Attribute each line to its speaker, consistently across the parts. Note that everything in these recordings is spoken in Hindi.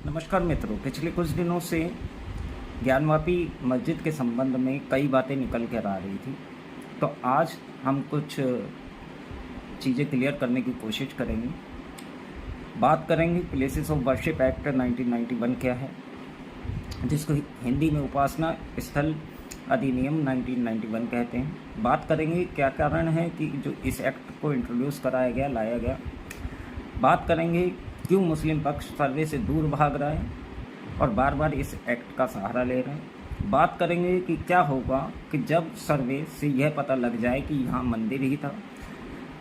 Speaker 1: नमस्कार मित्रों, पिछले कुछ दिनों से ज्ञानवापी मस्जिद के संबंध में कई बातें निकल कर आ रही थी। तो आज हम कुछ चीज़ें क्लियर करने की कोशिश करेंगे। बात करेंगे प्लेसेस ऑफ वर्शिप एक्ट 1991 क्या है, जिसको हिंदी में उपासना स्थल अधिनियम 1991 कहते हैं। बात करेंगे क्या कारण है कि जो इस एक्ट को इंट्रोड्यूस कराया गया, लाया गया। बात करेंगे क्यों मुस्लिम पक्ष सर्वे से दूर भाग रहा है और बार बार इस एक्ट का सहारा ले रहे हैं। बात करेंगे कि क्या होगा कि जब सर्वे से यह पता लग जाए कि यहाँ मंदिर ही था।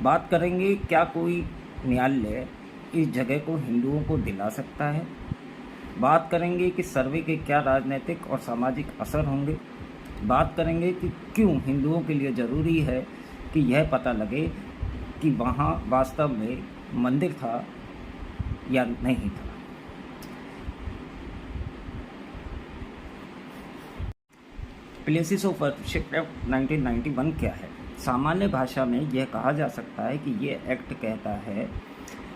Speaker 1: बात करेंगे क्या कोई न्यायालय इस जगह को हिंदुओं को दिला सकता है। बात करेंगे कि सर्वे के क्या राजनीतिक और सामाजिक असर होंगे। बात करेंगे कि क्यों हिंदुओं के लिए ज़रूरी है कि यह पता लगे कि वहाँ वास्तव में मंदिर था या नहीं था। प्लेसेस ऑफ वर्शिप एक्ट 1991 क्या है? सामान्य भाषा में यह कहा जा सकता है कि ये एक्ट कहता है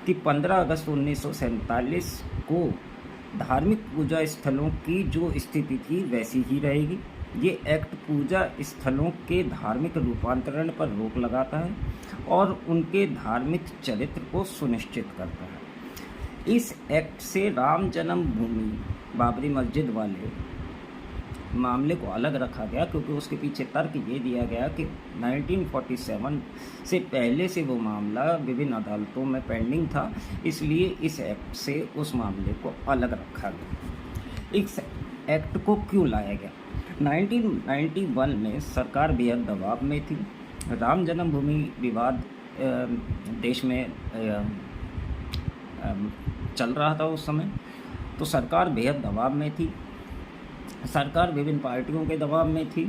Speaker 1: कि 15 अगस्त 1947 को धार्मिक पूजा स्थलों की जो स्थिति थी वैसी ही रहेगी। ये एक्ट पूजा स्थलों के धार्मिक रूपांतरण पर रोक लगाता है और उनके धार्मिक चरित्र को सुनिश्चित करता है। इस एक्ट से राम जन्मभूमि बाबरी मस्जिद वाले मामले को अलग रखा गया, क्योंकि उसके पीछे तर्क ये दिया गया कि 1947 से पहले से वो मामला विभिन्न अदालतों में पेंडिंग था, इसलिए इस एक्ट से उस मामले को अलग रखा गया। इस एक्ट को क्यों लाया गया? 1991 में सरकार बेहद दबाव में थी। राम जन्मभूमि विवाद देश में चल रहा था उस समय, तो सरकार बेहद दबाव में थी। सरकार विभिन्न पार्टियों के दबाव में थी,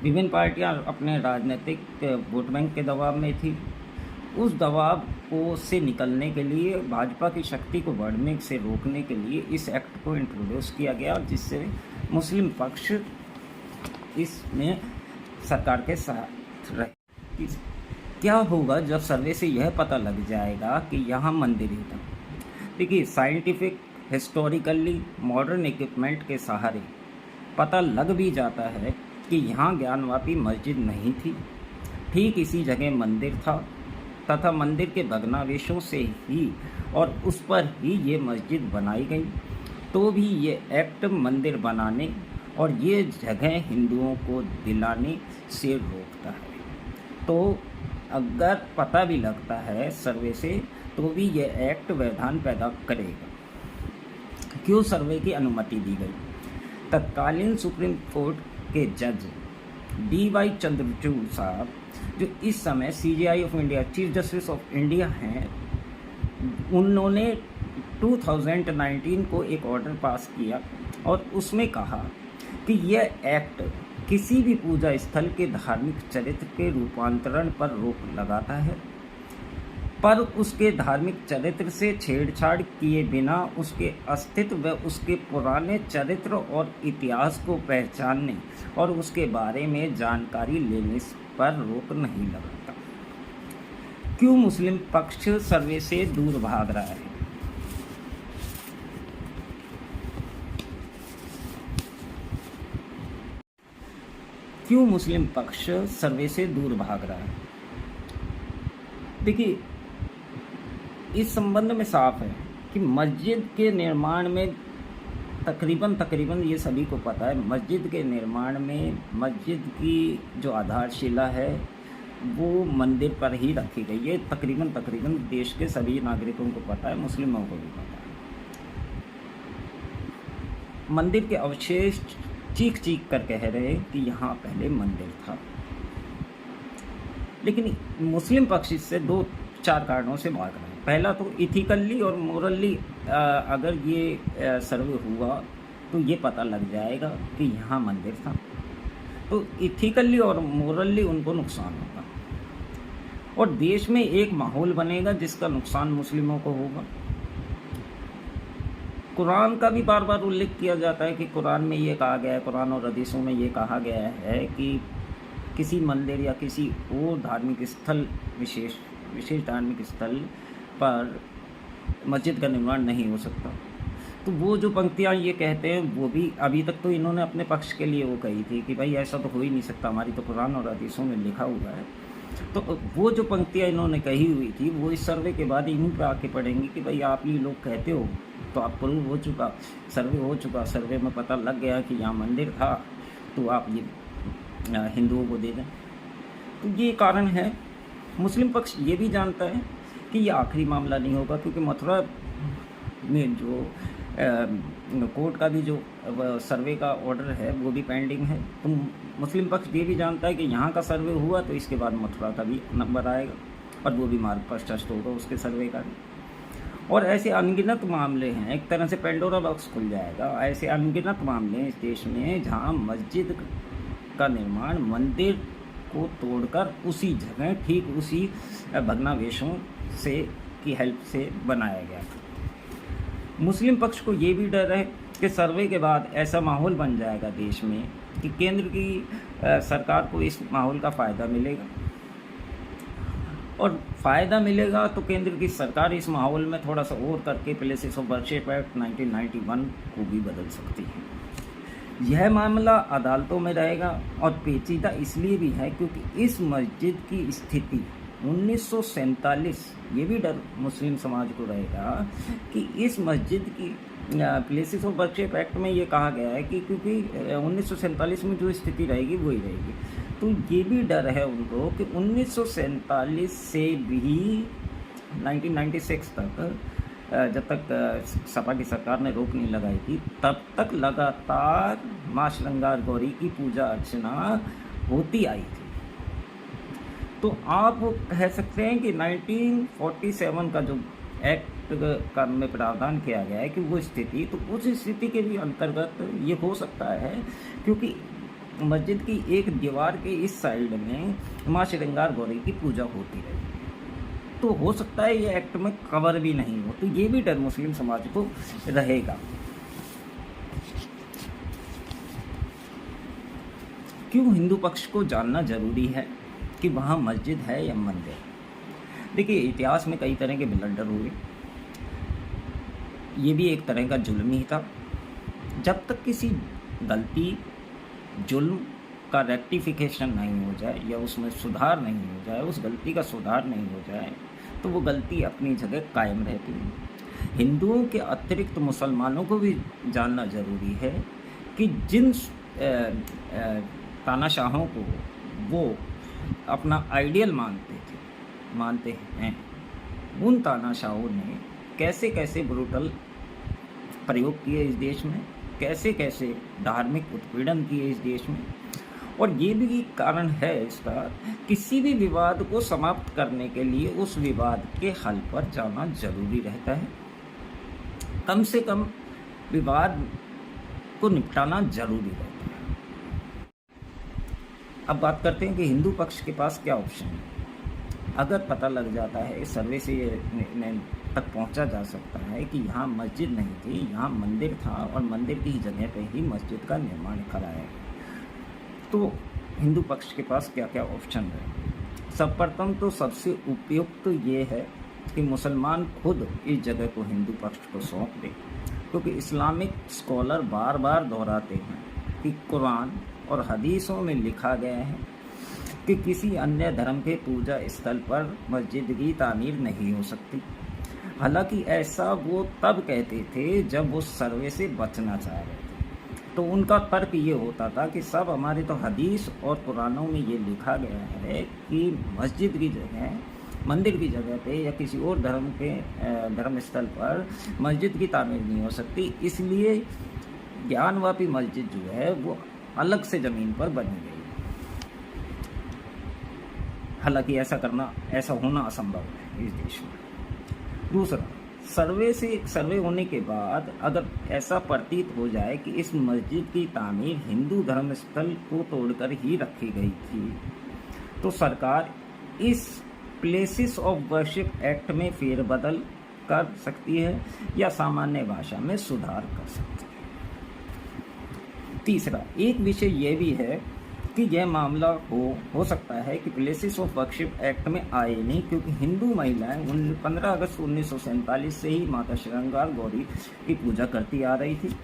Speaker 1: विभिन्न पार्टियां अपने राजनीतिक वोट बैंक के दबाव में थी। उस दबाव को से निकलने के लिए, भाजपा की शक्ति को बढ़ने से रोकने के लिए इस एक्ट को इंट्रोड्यूस किया गया, जिससे मुस्लिम पक्ष इसमें सरकार के साथ रहे। क्या होगा जब सर्वे से यह पता लग जाएगा कि यहाँ मंदिर ही था? देखिए, साइंटिफिक, हिस्टोरिकली मॉडर्न इक्विपमेंट के सहारे पता लग भी जाता है कि यहाँ ज्ञानवापी मस्जिद नहीं थी, ठीक इसी जगह मंदिर था तथा मंदिर के भग्नावशेषों से ही और उस पर ही ये मस्जिद बनाई गई, तो भी ये एक्ट मंदिर बनाने और ये जगह हिंदुओं को दिलाने से रोकता है। तो अगर पता भी लगता है सर्वे से, तो भी ये एक्ट व्यवधान पैदा करेगा। क्यों सर्वे की अनुमति दी गई? तत्कालीन सुप्रीम कोर्ट के जज DY चंद्रचूड़ साहब, जो इस समय CJI of India, chief justice of India हैं, उन्होंने 2019 को एक ऑर्डर पास किया और उसमें कहा कि यह एक्ट किसी भी पूजा स्थल के धार्मिक चरित्र के रूपांतरण पर रोक लगाता है, पर उसके धार्मिक चरित्र से छेड़छाड़ किए बिना उसके अस्तित्व व उसके पुराने चरित्र और इतिहास को पहचानने और उसके बारे में जानकारी लेने पर रोक नहीं लगाता। क्यों मुस्लिम पक्ष सर्वे से दूर भाग रहा है? क्यों मुस्लिम पक्ष सर्वे से दूर भाग रहा है? देखिए, इस संबंध में साफ है कि मस्जिद के निर्माण में तकरीबन ये सभी को पता है, मस्जिद के निर्माण में मस्जिद की जो आधारशिला है वो मंदिर पर ही रखी गई है। तकरीबन देश के सभी नागरिकों को पता है, मुस्लिमों को भी पता है। मंदिर के अवशेष चीख कर कह रहे हैं कि यहाँ पहले मंदिर था, लेकिन मुस्लिम पक्ष इससे 2-4 कारणों से भाग रहे हैं। पहला तो इथिकली और मोरली, अगर ये सर्वे हुआ तो ये पता लग जाएगा कि यहाँ मंदिर था, तो इथिकली और मोरली उनको नुकसान होगा और देश में एक माहौल बनेगा जिसका नुकसान मुस्लिमों को होगा। कुरान का भी बार बार उल्लेख किया जाता है कि कुरान में ये कहा गया है, कुरान और हदीसों में ये कहा गया है कि किसी मंदिर या किसी और धार्मिक स्थल, विशेष धार्मिक स्थल पर मस्जिद का निर्माण नहीं हो सकता। तो वो जो पंक्तियाँ ये कहते हैं वो भी अभी तक तो इन्होंने अपने पक्ष के लिए वो कही थी कि भाई ऐसा तो हो ही नहीं सकता, हमारी तो कुरान और हदीसों में लिखा हुआ है। तो वो जो पंक्तियाँ इन्होंने कही हुई थी वो इस सर्वे के बाद इन्हीं पे आके पढ़ेंगी कि भाई आप ये लोग कहते हो तो आप प्रूव हो चुका, सर्वे हो चुका, सर्वे में पता लग गया कि यहाँ मंदिर था, तो आप ये हिंदुओं को दे दें। तो ये कारण है। मुस्लिम पक्ष ये भी जानता है कि ये आखिरी मामला नहीं होगा, क्योंकि मथुरा में जो कोर्ट का भी जो सर्वे का ऑर्डर है वो भी पेंडिंग है। तो मुस्लिम पक्ष ये भी जानता है कि यहाँ का सर्वे हुआ तो इसके बाद मथुरा का भी नंबर आएगा और वो भी मार्ग पश्चात होगा उसके सर्वे का भी। और ऐसे अनगिनत मामले हैं, एक तरह से पेंडोरा बॉक्स खुल जाएगा। ऐसे अनगिनत मामले हैं इस देश में जहाँ मस्जिद का निर्माण मंदिर को तोड़कर उसी जगह ठीक उसी भग्नावशेषों से की हेल्प से बनाया गया। मुस्लिम पक्ष को ये भी डर है कि सर्वे के बाद ऐसा माहौल बन जाएगा देश में कि केंद्र की सरकार को इस माहौल का फ़ायदा मिलेगा, और फ़ायदा मिलेगा तो केंद्र की सरकार इस माहौल में थोड़ा सा और करके प्लेसेस ऑफ वर्शिप एक्ट 1991 को भी बदल सकती है। यह मामला अदालतों में रहेगा और पेचीदा इसलिए भी है क्योंकि इस मस्जिद की स्थिति 1947, ये भी डर मुस्लिम समाज को रहेगा कि इस मस्जिद की प्लेसेस ऑफ वर्शिप एक्ट में ये कहा गया है कि क्योंकि 1947 में जो स्थिति रहेगी वही रहेगी, तो ये भी डर है उनको कि 1947 से भी 1996 तक जब तक सपा की सरकार ने रोक नहीं लगाई थी तब तक लगातार माँ श्रृंगार गौरी की पूजा अर्चना होती आई थी। तो आप कह सकते हैं कि 1947 का जो एक्ट का में प्रावधान किया गया है कि वो स्थिति, तो उस स्थिति के भी अंतर्गत ये हो सकता है, क्योंकि मस्जिद की एक दीवार के इस साइड में माँ श्रृंगार गौरी की पूजा होती है, तो हो सकता है ये एक्ट में कवर भी नहीं हो। तो ये भी डर मुस्लिम समाज को रहेगा। क्यों हिंदू पक्ष को जानना जरूरी है कि वहाँ मस्जिद है या मंदिर? देखिए, इतिहास में कई तरह के ब्लंडर हुए, ये भी एक तरह का जुल्म ही था। जब तक किसी गलती जुल्म का रेक्टिफिकेशन नहीं हो जाए या उसमें सुधार नहीं हो जाए, उस गलती का सुधार नहीं हो जाए, तो वो गलती अपनी जगह कायम रहती है। हिंदुओं के अतिरिक्त मुसलमानों को भी जानना ज़रूरी है कि जिन तानाशाहों को वो अपना आइडियल मानते हैं, उन तानाशाहों ने कैसे कैसे ब्रूटल प्रयोग किए इस देश में, कैसे कैसे धार्मिक उत्पीड़न किए इस देश में। और ये भी कारण है इसका, किसी भी विवाद को समाप्त करने के लिए उस विवाद के हल पर जाना जरूरी रहता है। कम से कम विवाद को निपटाना जरूरी रहता है। अब बात करते हैं कि हिंदू पक्ष के पास क्या ऑप्शन है। अगर पता लग जाता है, इस सर्वे से ये तक पहुंचा जा सकता है कि यहाँ मस्जिद नहीं थी, यहाँ मंदिर था और मंदिर की जगह पे ही मस्जिद का निर्माण कराया गया, तो हिंदू पक्ष के पास क्या क्या ऑप्शन है। सर्वप्रथम तो सबसे उपयुक्त ये है कि मुसलमान खुद इस जगह को हिंदू पक्ष को सौंप दे, क्योंकि इस्लामिक स्कॉलर बार बार दोहराते हैं कि कुरान और हदीसों में लिखा गया है कि किसी अन्य धर्म के पूजा स्थल पर मस्जिद की तामीर नहीं हो सकती। हालांकि ऐसा वो तब कहते थे जब वो सर्वे से बचना चाह रहे थे। तो उनका तर्क ये होता था कि सब हमारे तो हदीस और कुरानों में ये लिखा गया है कि मस्जिद की जगह, मंदिर की जगह पे या किसी और धर्म के धर्म स्थल पर मस्जिद की तामीर नहीं हो सकती, इसलिए ज्ञानवापी मस्जिद जो है वो अलग से ज़मीन पर बनी गई। हालांकि ऐसा होना असंभव है इस देश में। दूसरा, सर्वे होने के बाद अगर ऐसा प्रतीत हो जाए कि इस मस्जिद की तामीर हिंदू धर्म स्थल को तोड़कर ही रखी गई थी, तो सरकार इस प्लेसेस ऑफ वर्शिप एक्ट में फेरबदल कर सकती है या सामान्य भाषा में सुधार कर सकती है। तीसरा, एक विषय ये भी है कि यह मामला हो सकता है कि प्लेसेस ऑफ वर्शिप एक्ट में आए नहीं, क्योंकि हिंदू महिलाएं 15 अगस्त 1947 से ही माता श्रृंगार गौरी की पूजा करती आ रही थी।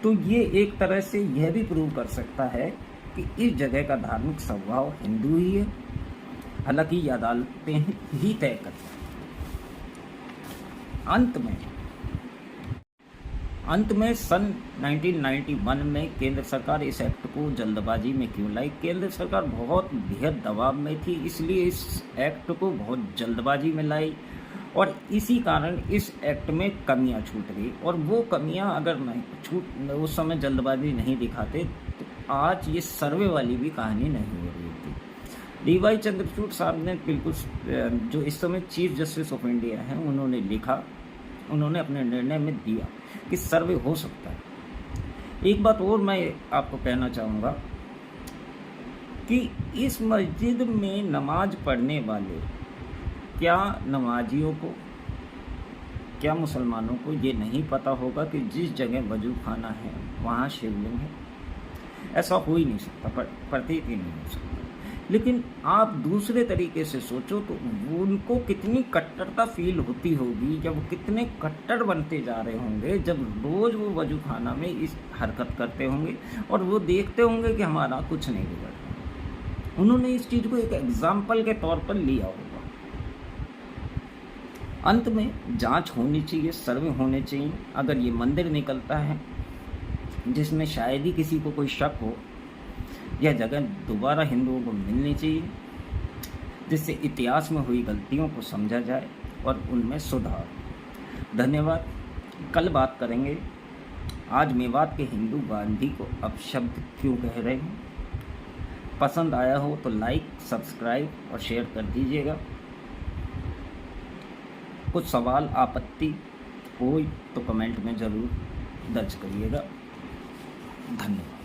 Speaker 1: तो ये एक तरह से यह भी प्रूव कर सकता है कि इस जगह का धार्मिक स्वभाव हिंदू ही है, हालांकि ये अदालतें ही तय करती हैं। अंत में सन 1991 में केंद्र सरकार इस एक्ट को जल्दबाजी में क्यों लाई? केंद्र सरकार बहुत बेहद दबाव में थी, इसलिए इस एक्ट को बहुत जल्दबाजी में लाई और इसी कारण इस एक्ट में कमियां छूट गई। और वो कमियां अगर नहीं उस समय जल्दबाजी नहीं दिखाते तो आज ये सर्वे वाली भी कहानी नहीं हो रही थी। डी.वाई. चंद्रचूड़ साहब ने बिल्कुल, जो इस समय चीफ जस्टिस ऑफ इंडिया हैं, उन्होंने लिखा, उन्होंने अपने निर्णय में दिया कि सर्वे हो सकता है। एक बात और मैं आपको कहना चाहूँगा कि इस मस्जिद में नमाज पढ़ने वाले क्या नमाजियों को, क्या मुसलमानों को ये नहीं पता होगा कि जिस जगह वजू खाना है वहाँ शिवलिंग है? ऐसा हो ही नहीं सकता, प्रतीत ही नहीं हो सकता। लेकिन आप दूसरे तरीके से सोचो तो उनको कितनी कट्टरता फील होती होगी, जब वो कितने कट्टर बनते जा रहे होंगे, जब रोज़ वो वजू खाना में इस हरकत करते होंगे और वो देखते होंगे कि हमारा कुछ नहीं बिगड़ रहा। उन्होंने इस चीज़ को एक एग्जाम्पल के तौर पर लिया होगा। अंत में जांच होनी चाहिए, सर्वे होने चाहिए। अगर ये मंदिर निकलता है जिसमें शायद ही किसी को कोई शक हो, यह जगह दोबारा हिंदुओं को मिलनी चाहिए, जिससे इतिहास में हुई गलतियों को समझा जाए और उनमें सुधार। धन्यवाद। कल बात करेंगे आज मेवात के हिंदू गांधी को अपशब्द क्यों कह रहे हैं। पसंद आया हो तो लाइक, सब्सक्राइब और शेयर कर दीजिएगा। कुछ सवाल आपत्ति हो तो कमेंट में ज़रूर दर्ज करिएगा। धन्यवाद।